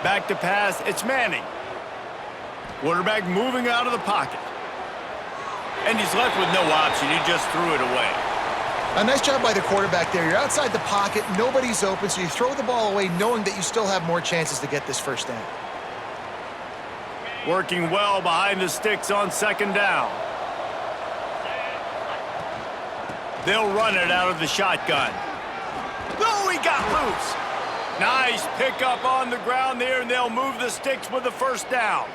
Back to pass, it's Manning. Quarterback moving out of the pocket. And he's left with no option. He just threw it away. A nice job by the quarterback there. You're outside the pocket, nobody's open, so you throw the ball away knowing that you still have more chances to get this first down. Working well behind the sticks on second down. They'll run it out of the shotgun. Oh, he got loose. Nice pickup on the ground there, and they'll move the sticks with the first down.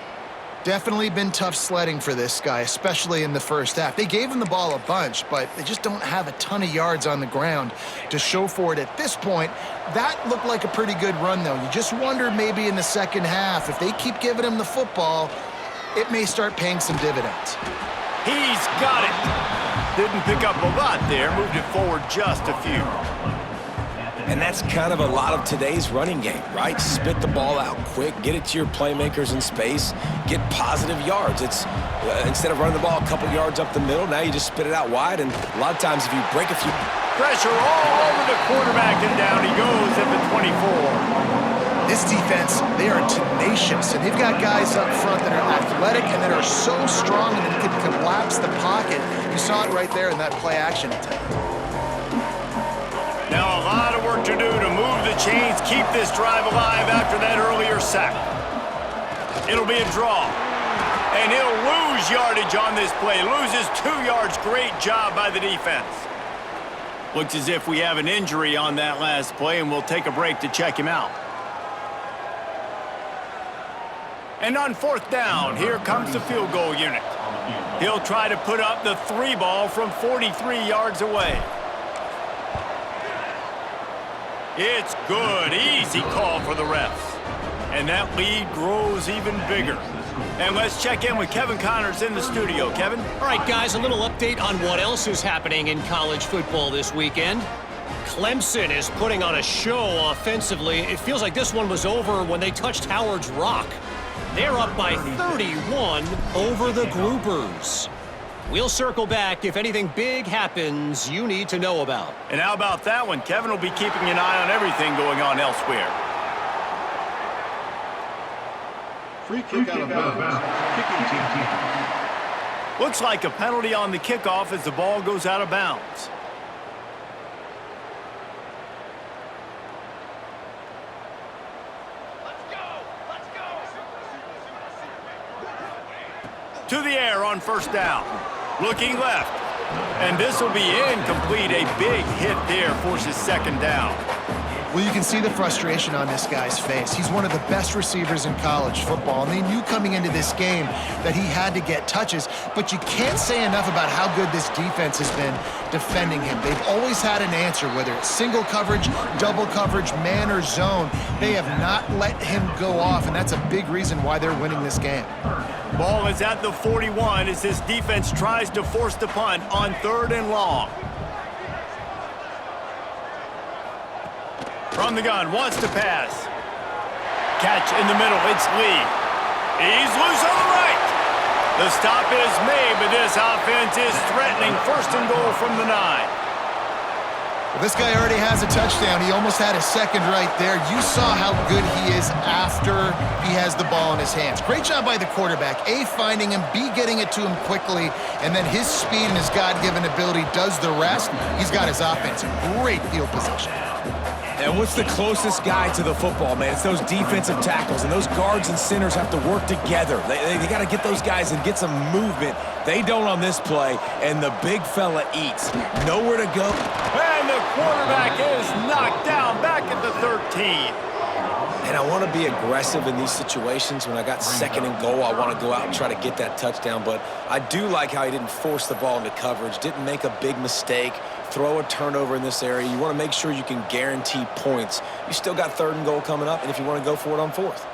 Definitely been tough sledding for this guy, especially in the first half. They gave him the ball a bunch, but they just don't have a ton of yards on the ground to show for it at this point. That looked like a pretty good run, though. You just wonder maybe in the second half, if they keep giving him the football, it may start paying some dividends. He's got it. Didn't pick up a lot there, moved it forward just a few. And that's kind of a lot of today's running game, right? Spit the ball out quick, get it to your playmakers in space, get positive yards. It's instead of running the ball a couple yards up the middle, now you just spit it out wide, and a lot of times if you break a few... Pressure all over the quarterback, and down he goes at the 24. This defense, they are tenacious, and they've got guys up front that are athletic and that are so strong and that can collapse the pocket. You saw it right there in that play-action attempt. Now a lot of work to do to move the chains, keep this drive alive after that earlier sack. It'll be a draw. And he'll lose yardage on this play. Loses 2 yards. Great job by the defense. Looks as if we have an injury on that last play, and we'll take a break to check him out. And on fourth down, here comes the field goal unit. He'll try to put up the 3 ball from 43 yards away. It's good. Easy call for the refs. And that lead grows even bigger. And let's check in with Kevin Connors in the studio. Kevin? All right, guys, a little update on what else is happening in college football this weekend. Clemson is putting on a show offensively. It feels like this one was over when they touched Howard's Rock. They're up by 31 over the Groupers. We'll circle back if anything big happens you need to know about. And how about that one? Kevin will be keeping an eye on everything going on elsewhere. Free kick out of bounds. Kicking team. Looks like a penalty on the kickoff as the ball goes out of bounds. To the air on first down. Looking left. And this will be incomplete. A big hit there forces second down. Well, you can see the frustration on this guy's face. He's one of the best receivers in college football, and they knew coming into this game that he had to get touches, but you can't say enough about how good this defense has been defending him. They've always had an answer, whether it's single coverage, double coverage, man or zone. They have not let him go off, and that's a big reason why they're winning this game. Ball is at the 41 as this defense tries to force the punt on 3rd and long. From the gun, wants to pass. Catch in the middle, it's Lee. He's loose on the right. The stop is made, but this offense is threatening 1st and goal from the 9. Well, this guy already has a touchdown. He almost had a second right there. You saw how good he is after he has the ball in his hands. Great job by the quarterback. A, finding him, B, getting it to him quickly, and then his speed and his God-given ability does the rest. He's got his offense in great field position. And what's the closest guy to the football, man? It's those defensive tackles, and those guards and centers have to work together. They got to get those guys and get some movement. They don't on this play, and the big fella eats. Nowhere to go. And the quarterback is knocked down back at the 13. And I want to be aggressive in these situations. When I got 2nd and goal, I want to go out and try to get that touchdown. But I do like how he didn't force the ball into coverage, didn't make a big mistake, throw a turnover in this area. You want to make sure you can guarantee points. You still got 3rd and goal coming up, and if you want to go for it on 4th.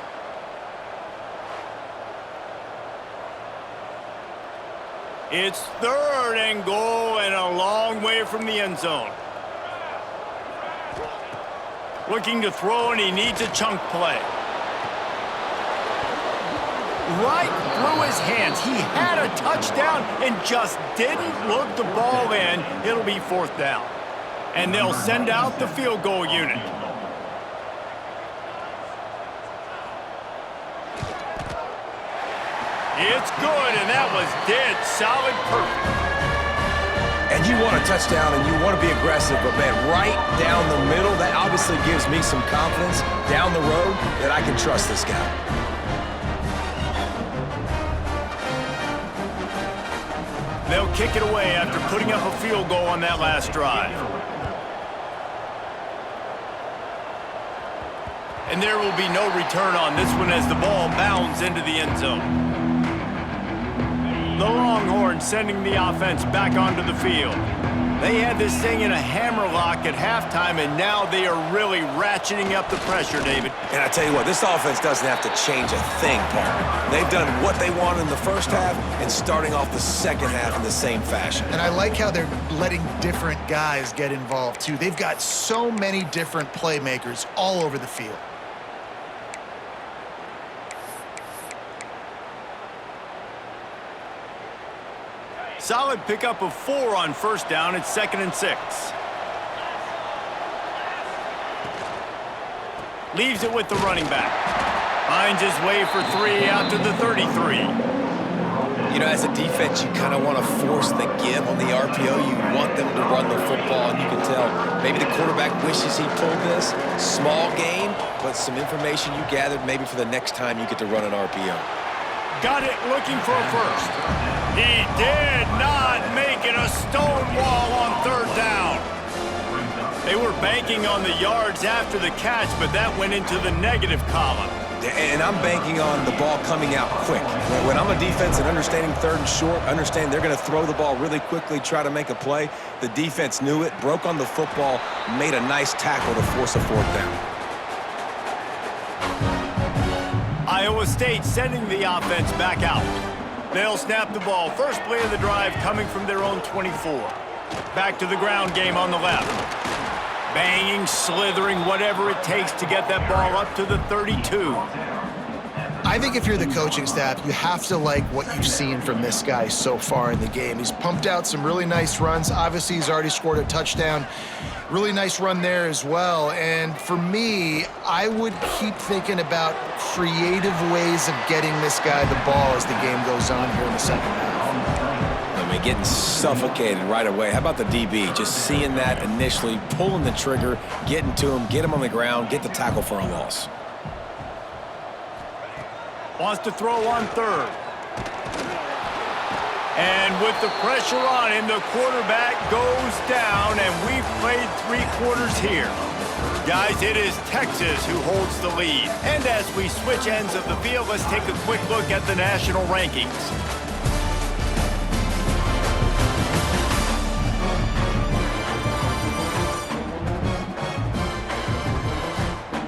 It's 3rd and goal and a long way from the end zone. Looking to throw, and he needs a chunk play. Right through his hands. He had a touchdown and just didn't look the ball in. It'll be 4th down. And they'll send out the field goal unit. It's good, and that was dead solid perfect. And you want a touchdown and you want to be aggressive, but man, right down the middle, that obviously gives me some confidence down the road that I can trust this guy. They'll kick it away after putting up a field goal on that last drive. And there will be no return on this one as the ball bounds into the end zone. The Longhorns sending the offense back onto the field. They had this thing in a hammerlock at halftime, and now they are really ratcheting up the pressure, David. And I tell you what, this offense doesn't have to change a thing, partner. They've done what they wanted in the first half and starting off the second half in the same fashion. And I like how they're letting different guys get involved, too. They've got so many different playmakers all over the field. Solid pickup of 4 on first down. It's 2nd and 6. Leaves it with the running back. Finds his way for 3 out to the 33. You know, as a defense, you kind of want to force the give on the RPO. You want them to run the football, and you can tell maybe the quarterback wishes he pulled this. Small game, but some information you gathered maybe for the next time you get to run an RPO. Got it looking for a first. He did not make it a stone wall on third down. They were banking on the yards after the catch, but that went into the negative column. And I'm banking on the ball coming out quick. When I'm a defense and understanding 3rd and short, understand they're going to throw the ball really quickly, try to make a play. The defense knew it, broke on the football, made a nice tackle to force a 4th down. Iowa State sending the offense back out. They'll snap the ball. First play of the drive coming from their own 24. Back to the ground game on the left. Banging, slithering, whatever it takes to get that ball up to the 32. I think if you're the coaching staff, you have to like what you've seen from this guy so far in the game. He's pumped out some really nice runs. Obviously, he's already scored a touchdown. Really nice run there as well. And for me, I would keep thinking about creative ways of getting this guy the ball as the game goes on here in the second half. I mean, getting suffocated right away. How about the DB? Just seeing that initially, pulling the trigger, getting to him, get him on the ground, get the tackle for a loss. Wants to throw on third. And with the pressure on him, the quarterback goes down, and we've played 3 quarters here. Guys, it is Texas who holds the lead. And as we switch ends of the field, let's take a quick look at the national rankings.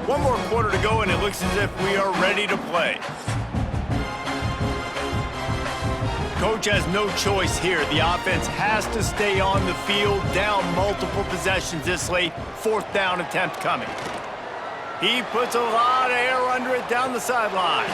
One more quarter to go, and it looks as if we are ready to play. Coach has no choice here. The offense has to stay on the field, down multiple possessions this late. 4th down attempt coming. He puts a lot of air under it down the sideline.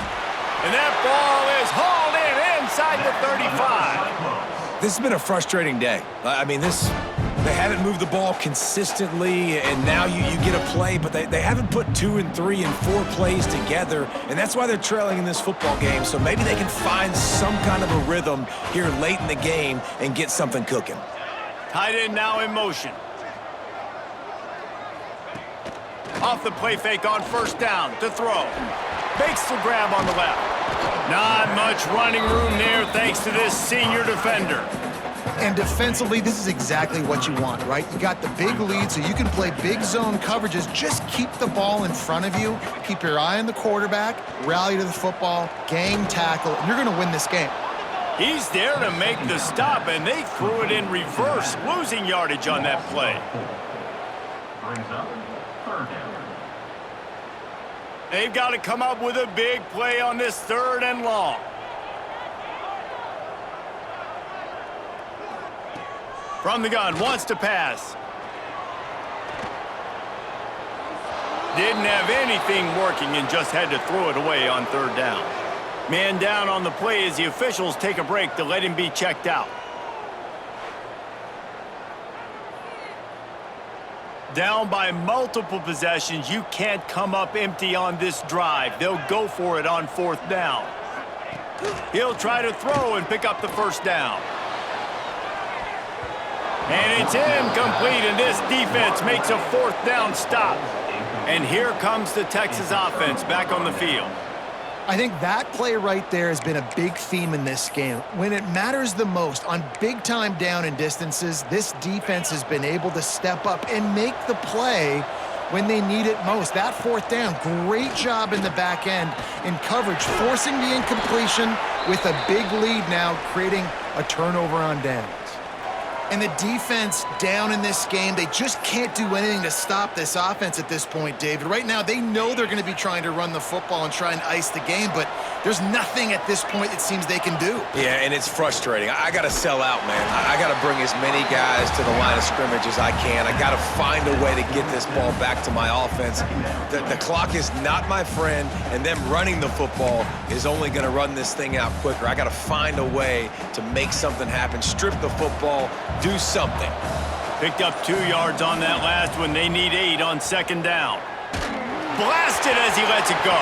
And that ball is hauled in inside the 35. This has been a frustrating day. I mean, they haven't moved the ball consistently, and now you get a play, but they haven't put 2 and 3 and 4 plays together, and that's why they're trailing in this football game. So maybe they can find some kind of a rhythm here late in the game and get something cooking. Tight end now in motion. Off the play fake on first down to throw. Makes the grab on the left. Not much running room there thanks to this senior defender. And defensively, this is exactly what you want, right? You got the big lead, so you can play big zone coverages. Just keep the ball in front of you. Keep your eye on the quarterback. Rally to the football. Gang tackle. And you're going to win this game. He's there to make the stop, and they threw it in reverse, losing yardage on that play. They've got to come up with a big play on this 3rd and long. From the gun, wants to pass. Didn't have anything working and just had to throw it away on 3rd down. Man down on the play as the officials take a break to let him be checked out. Down by multiple possessions, you can't come up empty on this drive. They'll go for it on 4th down. He'll try to throw and pick up the first down. And it's incomplete, and this defense makes a fourth down stop. And here comes the Texas offense back on the field. I think that play right there has been a big theme in this game. When it matters the most, on big-time down and distances, this defense has been able to step up and make the play when they need it most. That fourth down, great job in the back end in coverage, forcing the incompletion with a big lead now, creating a turnover on downs. And the defense down in this game, they just can't do anything to stop this offense at this point, David. Right now, they know they're going to be trying to run the football and try and ice the game, but there's nothing at this point it seems they can do. Yeah, and it's frustrating. I got to sell out, man. I got to bring as many guys to the line of scrimmage as I can. I got to find a way to get this ball back to my offense. The clock is not my friend, and them running the football is only going to run this thing out quicker. I got to find a way to make something happen, strip the football, do something. Picked up 2 yards on that last one. They need 8 on second down. Blasted as he lets it go.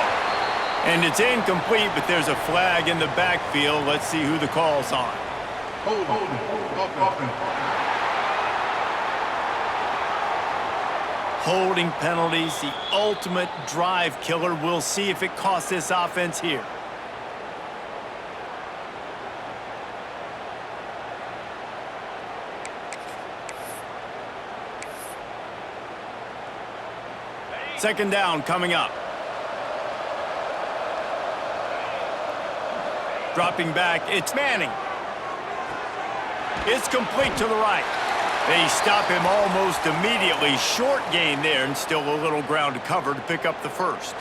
And it's incomplete, but there's a flag in the backfield. Let's see who the call's on. Holding penalties, the ultimate drive killer. We'll see if it costs this offense here. Second down coming up. Dropping back, it's Manning. It's complete to the right. They stop him almost immediately. Short gain there, and still a little ground to cover to pick up the first.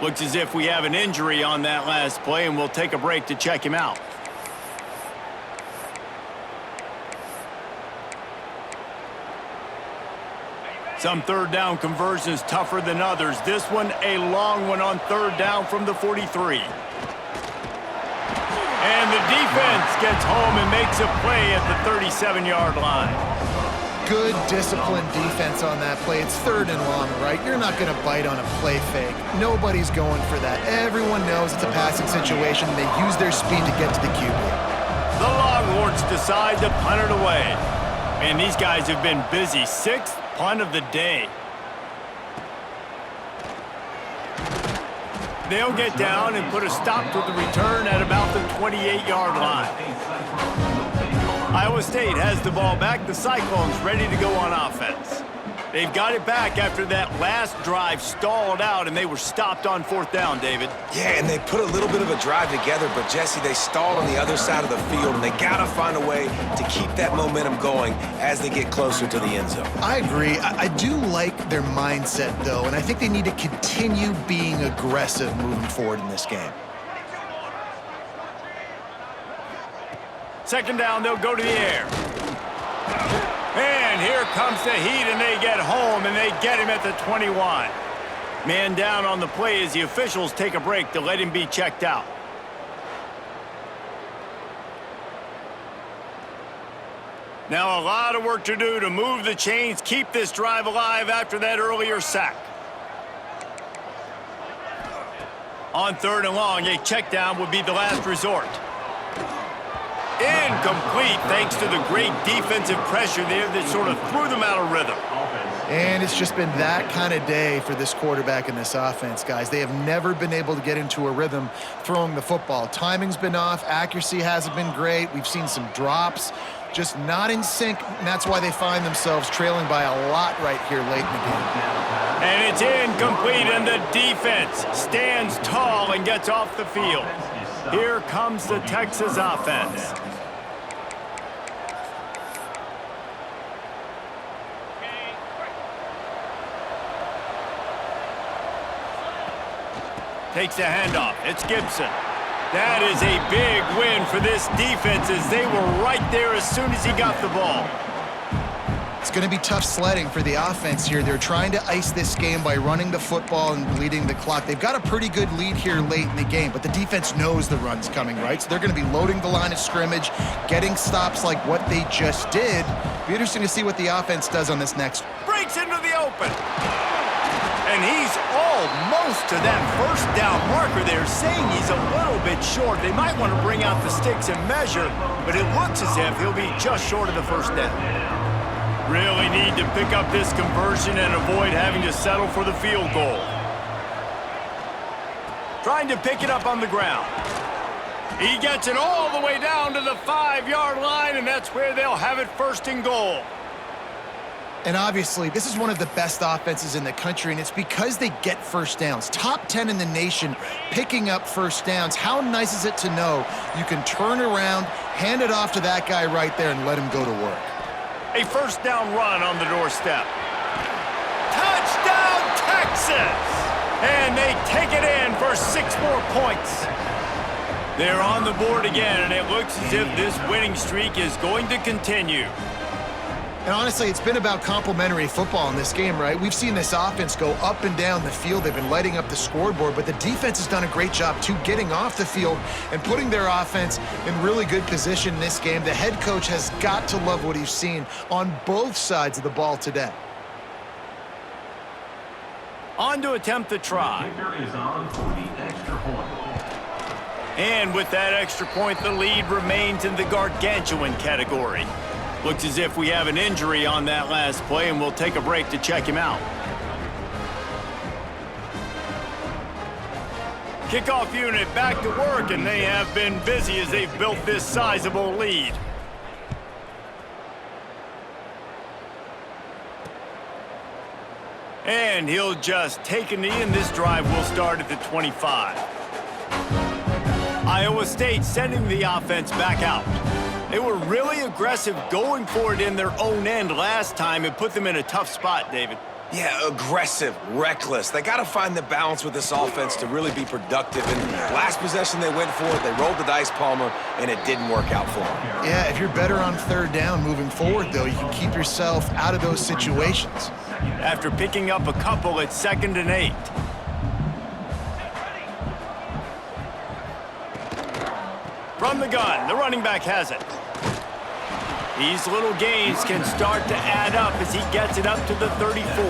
Looks as if we have an injury on that last play, and we'll take a break to check him out. Some third down conversions tougher than others. This one, a long one on third down from the 43. And the defense gets home and makes a play at the 37-yard line. Good, disciplined defense on that play. It's third and long, right? You're not going to bite on a play fake. Nobody's going for that. Everyone knows it's a passing situation. They use their speed to get to the QB. The Longhorns decide to punt it away. Man, these guys have been busy. 6th punt of the day. They'll get down and put a stop to the return at about the 28-yard line. Iowa State has the ball back. The Cyclones ready to go on offense. They've got it back after that last drive stalled out, and they were stopped on fourth down, David. Yeah, and they put a little bit of a drive together, but, Jesse, they stalled on the other side of the field, and they got to find a way to keep that momentum going as they get closer to the end zone. I agree. I do like their mindset, though, and I think they need to continue being aggressive moving forward in this game. Second down, they'll go to the air. And here comes the heat, and they get home, and they get him at the 21. Man down on the play as the officials take a break to let him be checked out. Now a lot of work to do to move the chains, keep this drive alive after that earlier sack. On third and long, a check down would be the last resort. Incomplete thanks to the great defensive pressure there that sort of threw them out of rhythm. And it's just been that kind of day for this quarterback and this offense, guys. They have never been able to get into a rhythm throwing the football. Timing's been off. Accuracy hasn't been great. We've seen some drops, just not in sync, and that's why they find themselves trailing by a lot right here late in the game. And it's incomplete, and the defense stands tall and gets off the field. Here comes the Texas offense. Takes the handoff. It's Gibson. That is a big win for this defense as they were right there as soon as he got the ball. It's going to be tough sledding for the offense here. They're trying to ice this game by running the football and bleeding the clock. They've got a pretty good lead here late in the game, but the defense knows the run's coming, right? So they're going to be loading the line of scrimmage, getting stops like what they just did. Be interesting to see what the offense does on this next. Breaks into the open. And he's almost to that first down marker there, saying he's a little bit short. They might want to bring out the sticks and measure, but it looks as if he'll be just short of the first down. Really need to pick up this conversion and avoid having to settle for the field goal. Trying to pick it up on the ground. He gets it all the way down to the 5-yard line, and that's where they'll have it first and goal. And obviously, this is one of the best offenses in the country, and it's because they get first downs. Top 10 in the nation picking up first downs. How nice is it to know you can turn around, hand it off to that guy right there, and let him go to work. A first down run on the doorstep. Touchdown, Texas! And they take it in for 6 more points. They're on the board again, and it looks as if this winning streak is going to continue. And honestly, it's been about complementary football in this game, right? We've seen this offense go up and down the field. They've been lighting up the scoreboard, but the defense has done a great job, too, getting off the field and putting their offense in really good position in this game. The head coach has got to love what he's seen on both sides of the ball today. On to attempt the try. Is on for the extra point. And with that extra point, the lead remains in the gargantuan category. Looks as if we have an injury on that last play, and we'll take a break to check him out. Kickoff unit back to work, and they have been busy as they've built this sizable lead. And he'll just take a knee, and this drive will start at the 25. Iowa State sending the offense back out. They were really aggressive going for it in their own end last time. It put them in a tough spot, David. Yeah, aggressive, reckless. They got to find the balance with this offense to really be productive. And last possession they went for it, they rolled the dice, Palmer, and it didn't work out for them. Yeah, if you're better on third down moving forward, though, you can keep yourself out of those situations. After picking up a couple at 2nd and 8. From the gun, the running back has it. These little gains can start to add up as he gets it up to the 34.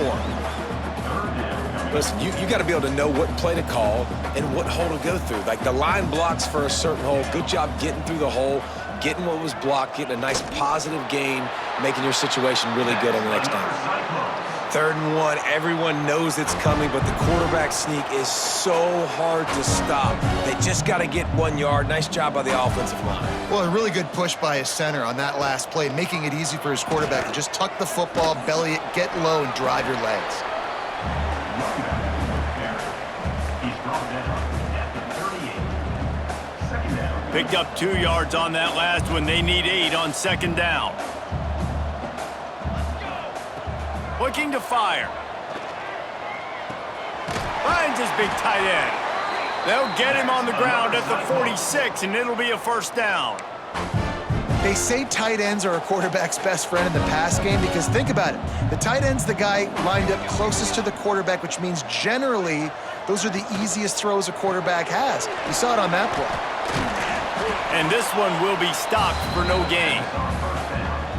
Listen, you got to be able to know what play to call and what hole to go through. Like the line blocks for a certain hole. Good job getting through the hole, getting what was blocked, getting a nice positive gain, making your situation really good on the next down. 3rd and 1, everyone knows it's coming, but the quarterback sneak is so hard to stop. They just got to get 1 yard. Nice job by the offensive line. Well, a really good push by his center on that last play, making it easy for his quarterback to just tuck the football, belly it, get low, and drive your legs. He's brought down at the 38. 2nd down. Picked up 2 yards on that last one. They need 8 on 2nd down. Looking to fire. Finds his big tight end. They'll get him on the ground at the 46, and it'll be a first down. They say tight ends are a quarterback's best friend in the pass game because think about it. The tight end's the guy lined up closest to the quarterback, which means generally those are the easiest throws a quarterback has. You saw it on that play. And this one will be stopped for no gain.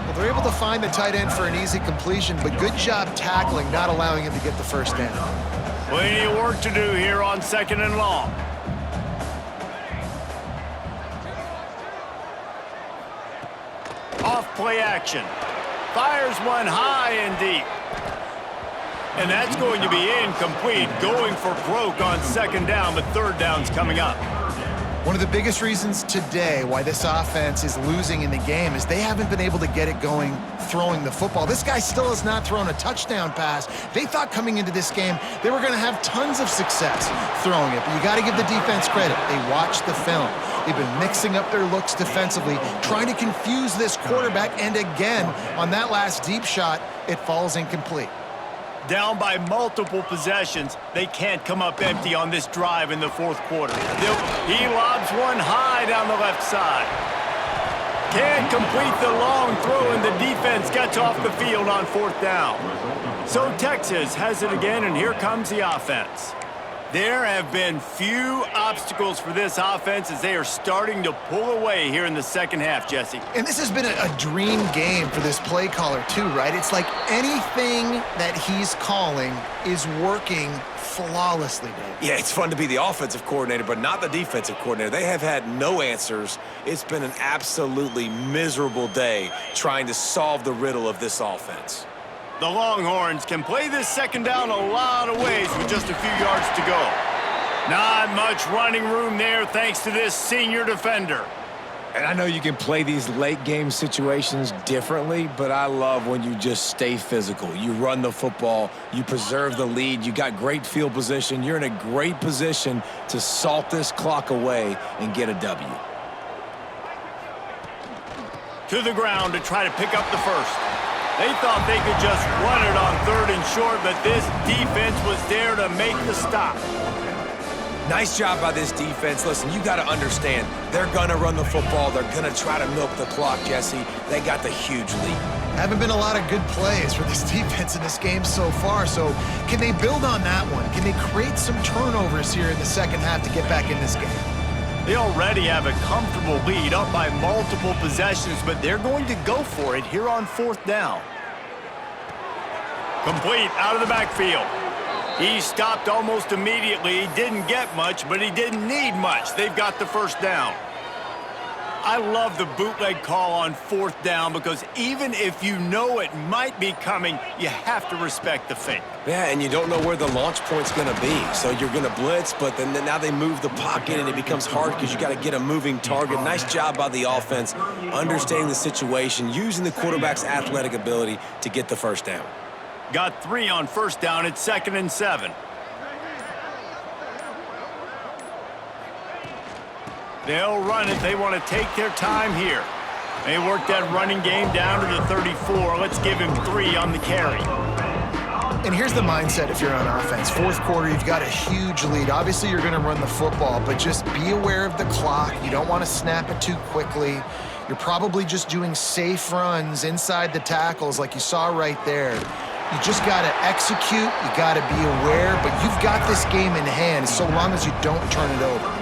Well, they're able to find the tight end for an easy completion, but good job tackling, not allowing him to get the first down. Plenty of work to do here on 2nd and long. Off play action. Fires one high and deep. And that's going to be incomplete. Going for broke on 2nd down, but 3rd down's coming up. One of the biggest reasons today why this offense is losing in the game is they haven't been able to get it going throwing the football. This guy still has not thrown a touchdown pass. They thought coming into this game they were going to have tons of success throwing it, but you got to give the defense credit. They watched the film. They've been mixing up their looks defensively, trying to confuse this quarterback, and again, on that last deep shot, it falls incomplete. Down by multiple possessions, they can't come up empty on this drive in the 4th quarter. He lobs one high down the left side. Can't complete the long throw, and the defense gets off the field on 4th down. So Texas has it again, and here comes the offense. There have been few obstacles for this offense as they are starting to pull away here in the second half, Jesse. And this has been a dream game for this play caller too, right? It's like anything that he's calling is working flawlessly, Dave. Yeah, it's fun to be the offensive coordinator, but not the defensive coordinator. They have had no answers. It's been an absolutely miserable day trying to solve the riddle of this offense. The Longhorns can play this second down a lot of ways with just a few yards to go. Not much running room there thanks to this senior defender. And I know you can play these late game situations differently, but I love when you just stay physical. You run the football, you preserve the lead, you got great field position. You're in a great position to salt this clock away and get a W. To the ground to try to pick up the first. They thought they could just run it on 3rd and short, but this defense was there to make the stop. Nice job by this defense. Listen, you got to understand, they're going to run the football. They're going to try to milk the clock, Jesse. They got the huge lead. Haven't been a lot of good plays for this defense in this game so far, so can they build on that one? Can they create some turnovers here in the second half to get back in this game? They already have a comfortable lead up by multiple possessions, but they're going to go for it here on 4th down. Complete out of the backfield. He stopped almost immediately. He didn't get much, but he didn't need much. They've got the first down. I love the bootleg call on 4th down because even if you know it might be coming, you have to respect the fake. Yeah, and you don't know where the launch point's going to be. So you're going to blitz, but then now they move the pocket, and it becomes hard because you got to get a moving target. Nice job by the offense, understanding the situation, using the quarterback's athletic ability to get the first down. Got 3 on 1st down. It's 2nd and 7. They'll run it. They want to take their time here. They work that running game down to the 34. Let's give him 3 on the carry. And here's the mindset if you're on offense. 4th quarter, you've got a huge lead. Obviously, you're going to run the football, but just be aware of the clock. You don't want to snap it too quickly. You're probably just doing safe runs inside the tackles like you saw right there. You just got to execute. You got to be aware, but you've got this game in hand so long as you don't turn it over.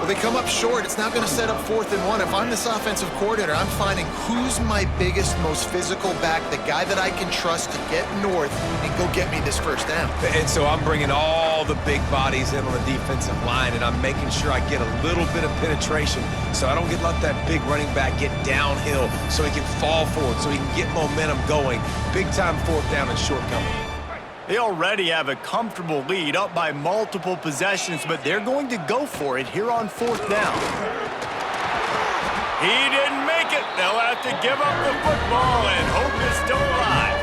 Well, they come up short. It's not going to set up 4th and 1. If I'm this offensive coordinator, I'm finding who's my biggest, most physical back, the guy that I can trust to get north and go get me this first down. And so I'm bringing all the big bodies in on the defensive line, and I'm making sure I get a little bit of penetration so I don't let that big running back get downhill so he can fall forward, so he can get momentum going. Big-time 4th down and short coming. They already have a comfortable lead up by multiple possessions, but they're going to go for it here on 4th down. He didn't make it. They'll have to give up the football and hope it's still alive.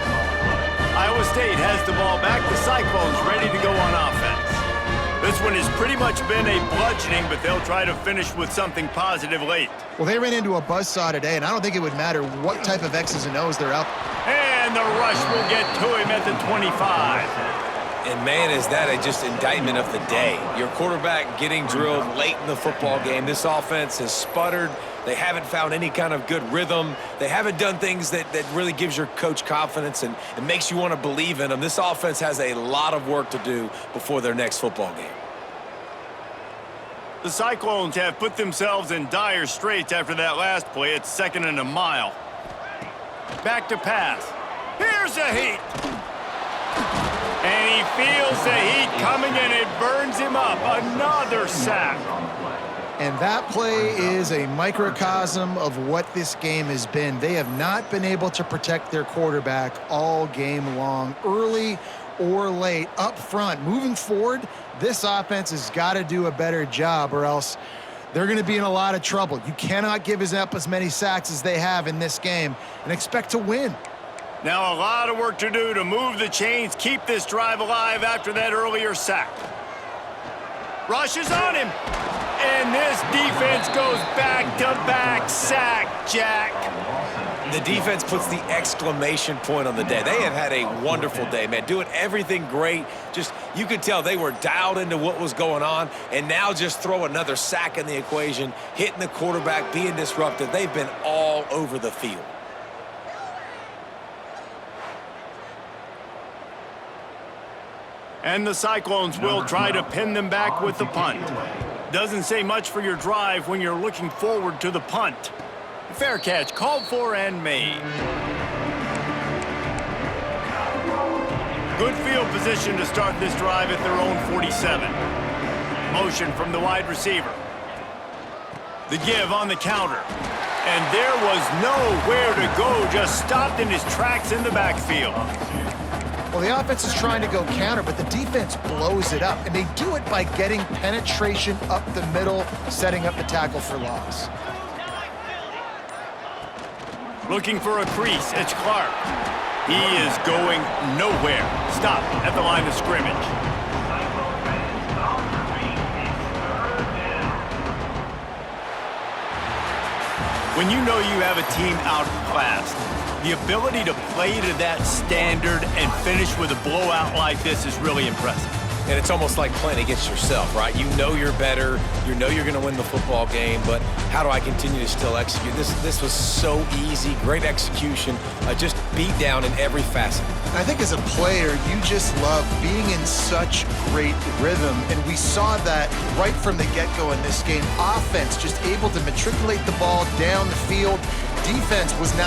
Iowa State has the ball back. The Cyclones ready to go on offense. This one has pretty much been a bludgeoning, but they'll try to finish with something positive late. Well, they ran into a buzzsaw today, and I don't think it would matter what type of X's and O's they're out. And the rush will get to him at the 25. And man, is that just indictment of the day. Your quarterback getting drilled late in the football game. This offense has sputtered. They haven't found any kind of good rhythm. They haven't done things that really gives your coach confidence and makes you want to believe in them. This offense has a lot of work to do before their next football game. The Cyclones have put themselves in dire straits after that last play. It's 2nd and a mile. Back to pass. Here's a heat. And he feels the heat coming, and it burns him up. Another sack. And that play is a microcosm of what this game has been. They have not been able to protect their quarterback all game long, early or late, up front. Moving forward, this offense has got to do a better job, or else they're going to be in a lot of trouble. You cannot give up as many sacks as they have in this game and expect to win. Now a lot of work to do to move the chains, keep this drive alive after that earlier sack. Rushes on him. And this defense goes back-to-back sack, Jack. The defense puts the exclamation point on the day. They have had a wonderful day, man, doing everything great. Just, you could tell they were dialed into what was going on, and now just throw another sack in the equation, hitting the quarterback, being disruptive. They've been all over the field. And the Cyclones will try to pin them back with the punt. Doesn't say much for your drive when you're looking forward to the punt. Fair catch, called for and made. Good field position to start this drive at their own 47. Motion from the wide receiver. The give on the counter. And there was nowhere to go, just stopped in his tracks in the backfield. Well, the offense is trying to go counter, but the defense blows it up, and they do it by getting penetration up the middle, setting up the tackle for loss. Looking for a crease, it's Clark. He is going nowhere. Stopped at the line of scrimmage. When you know you have a team outclassed, the ability to play to that standard and finish with a blowout like this is really impressive. And it's almost like playing against yourself, right? You know you're better. You know you're going to win the football game, but how do I continue to still execute? This was so easy, great execution, just beat down in every facet. I think as a player, you just love being in such great rhythm, and we saw that right from the get-go in this game. Offense just able to matriculate the ball down the field. Defense was not